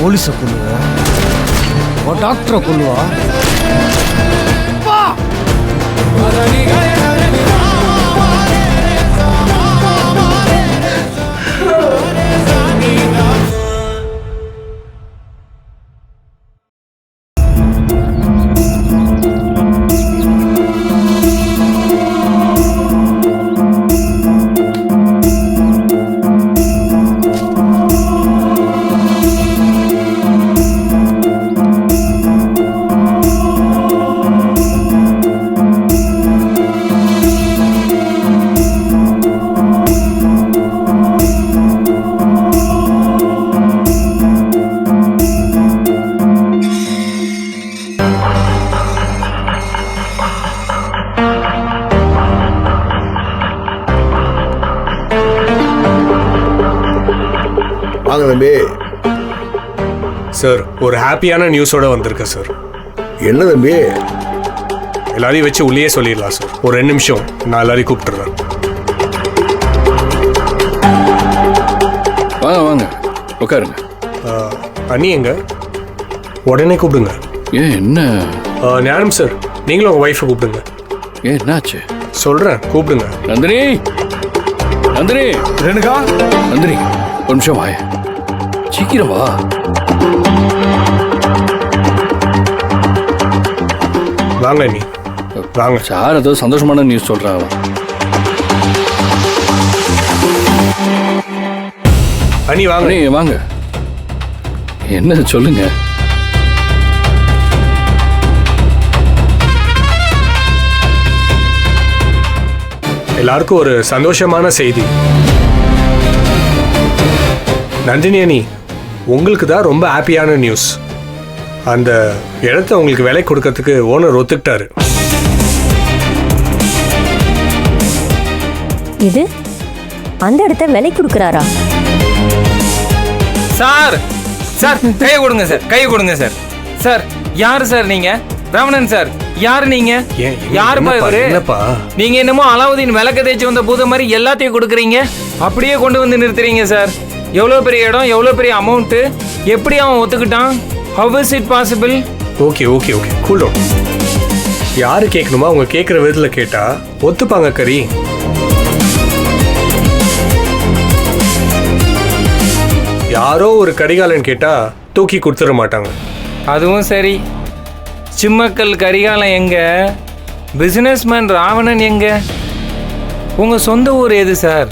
போலீஸை கொள்ளுவா, டாக்டரை கொள்ளுவா. வாங்க தம்பி. சார், ஒரு ஹாப்பியான நியூஸோட வந்திருக்கேன் சார். என்ன தம்பி? எல்லாரையும் வச்சு உள்ளே சொல்லிடலாம் சார். ஒரு 2 நிமிஷம் நான் எல்லாரையும் கூப்பிட்டுறேன். வாங்க வாங்க உட்காருங்க. அண்ணி எங்க? உடனே கூப்பிடுங்க. ஏன் என்ன? ஞானம் சார், நீங்களும் உங்கள் ஒய்ஃபை கூப்பிடுங்க. ஏன் என்னாச்சு? சொல்கிறேன், கூப்பிடுங்க. நந்தினி, நந்தினி, ரெண்டுக்கா நந்தினி ஒரு நிமிஷம் வாய, சீக்கிரம் வா. வாங்க அண்ணி, வாங்க. சார் ஏதோ சந்தோஷமான நியூஸ் சொல்றாங்க. அண்ணி வாங்க. அண்ணி வாங்க. என்ன சொல்லுங்க. எல்லாருக்கும் ஒரு சந்தோஷமான செய்தி. நந்தினி அண்ணி, உங்களுக்கு தான் ரொம்ப ஹாப்பியான நியூஸ். அந்த இடத்த உங்களுக்கு விலை கொடுக்கறதுக்கு ஓனர் ஒத்துக்கிட்டாரு. இது அந்த இடத்த விலை கொடுக்கறாரா? சார் சார் கையை கொடுங்க சார், கையை கொடுங்க சார். சார் யாரு சார் நீங்க? ராவணன் சார், யாரு நீங்க? யாருப்பா இவரு? நீங்க என்னமோ அலாவுதீன் விளக்க தேய்ச்சி வந்த பூத மாதிரி எல்லாத்தையும் கொடுக்குறீங்க, அப்படியே கொண்டு வந்து நிறுத்துறீங்க சார். எவ்வளோ பெரிய இடம், எவ்வளோ பெரிய அமௌண்ட்டு, எப்படி அவன் ஒத்துக்கிட்டான்? How is it possible? Okay okay okay, cool down. யாரு கேட்கணுமா அவங்க கேட்குற விதத்தில் கேட்டா ஒத்துப்பாங்க கரி. யாரோ ஒரு கரிகாலன் கேட்டா தூக்கி கொடுத்துட மாட்டாங்க. அதுவும் சரி. சிம்மக்கல் கரிகாலன் எங்க? பிசினஸ்மேன் ராவணன் எங்க? உங்க சொந்த ஊர் எது சார்?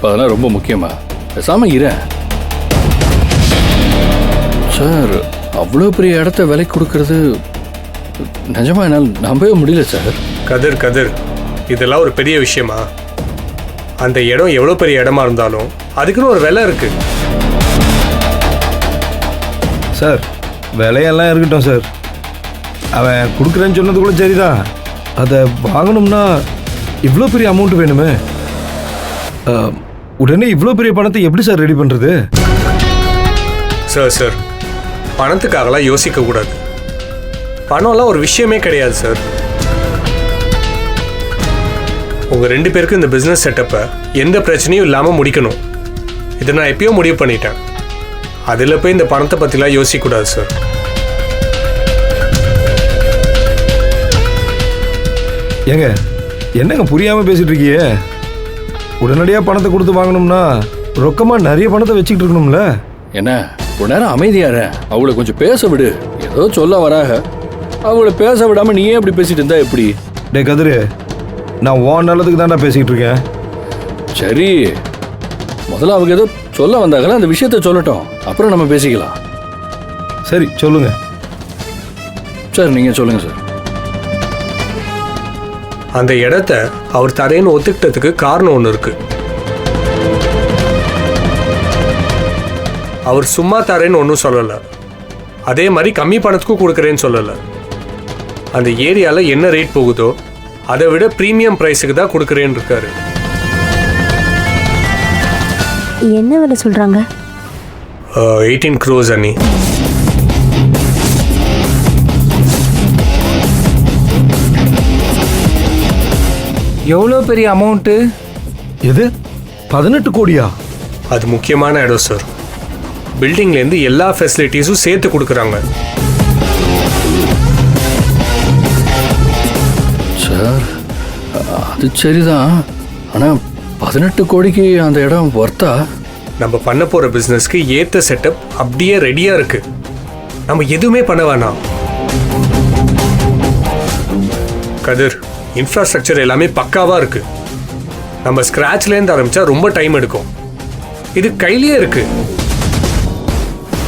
அதெல்லாம் ரொம்ப முக்கியமா? பேசாம இரு சார். அவ்வளோ பெரிய இடத்த விலை கொடுக்கறது நிஜமா என்னால் நம்பவே முடியல சார். கதிர் கதிர், இதெல்லாம் ஒரு பெரிய விஷயமா? அந்த இடம் எவ்வளோ பெரிய இடமா இருந்தாலும் அதுக்குன்னு ஒரு விலை இருக்கு சார். விலையெல்லாம் இருக்கட்டும் சார், அவன் கொடுக்குறேன்னு சொன்னது கூட சரிதான். அதை வாங்கணும்னா இவ்வளோ பெரிய அமௌண்ட் வேணுமே. உடனே இவ்வளோ பெரிய பணத்தை எப்படி சார் ரெடி பண்ணுறது? சார் சார், பணத்துக்காகலாம் யோசிக்கக்கூடாது. பணம்லாம் ஒரு விஷயமே கிடையாது சார். உங்கள் 2 பேருக்கு இந்த பிஸ்னஸ் செட்டப்பை எந்த பிரச்சனையும் இல்லாமல் முடிக்கணும். இதை நான் எப்பயோ முடிவு பண்ணிட்டேன். அதில் போய் இந்த பணத்தை பற்றிலாம் யோசிக்கக்கூடாது சார். ஏங்க என்னங்க புரியாமல் பேசிகிட்டு இருக்கியே? உடனடியாக பணத்தை கொடுத்து வாங்கணும்னா ரொக்கமாக நிறைய பணத்தை வச்சுக்கிட்டு இருக்கணும்ல. என்ன ஒரு நேரம் அமைதியார, அவளை கொஞ்சம் பேச விடு. ஏதோ சொல்ல வராக, அவளை பேச விடாம நீயே எப்படி பேசிட்டு இருந்தா எப்படி? டே கதிரு, நான் உன் நல்லதுக்கு தான்டா பேசிக்கிட்டு இருக்கேன். சரி, முதல்ல அவங்க ஏதோ சொல்ல வந்தாங்களா, அந்த விஷயத்த சொல்லட்டும், அப்புறம் நம்ம பேசிக்கலாம். சரி சொல்லுங்க சார். நீங்க சொல்லுங்க சார். அந்த இடத்த அவர் தரேன்னு ஒத்துக்கிட்டதுக்கு காரணம் ஒன்று இருக்கு. அவர் சும்மா தரேன்னு ஒன்றும் சொல்லலை, அதே மாதிரி கம்மி பணத்துக்கும் கொடுக்குறேன்னு சொல்லலை. அந்த ஏரியாவில் என்ன ரேட் போகுதோ அதை விட ப்ரீமியம் ப்ரைஸுக்கு தான் கொடுக்குறேன்னு இருக்காரு. என்ன விலை சொல்றாங்க? 18 crores அண்ணி. எவ்வளோ பெரிய அமௌண்ட்டு? எது 18 கோடியா? அது முக்கியமான இடம் சார். பில்டிங்லேருந்து எல்லா ஃபெசிலிட்டிஸும் சேர்த்து கொடுக்குறாங்க. சார் அது சரிதான், ஆனால் 18 கோடிக்கு அந்த இடம் ஒர்த்தா? நம்ம பண்ண போகிற பிஸ்னஸ்க்கு ஏற்ற செட்டப் அப்படியே ரெடியாக இருக்கு. நம்ம எதுவுமே பண்ண வேணாம். கதிர், இன்ஃப்ராஸ்ட்ரக்சர் எல்லாமே பக்காவாக இருக்கு. நம்ம ஸ்க்ராட்ச்லேருந்து ஆரம்பிச்சா ரொம்ப டைம் எடுக்கும். இது கையிலேயே இருக்கு.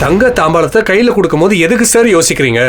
தங்க தாம்பாளத்தை கையில் கொடுக்கும் போது எதுக்கு சார் யோசிக்கிறீங்க?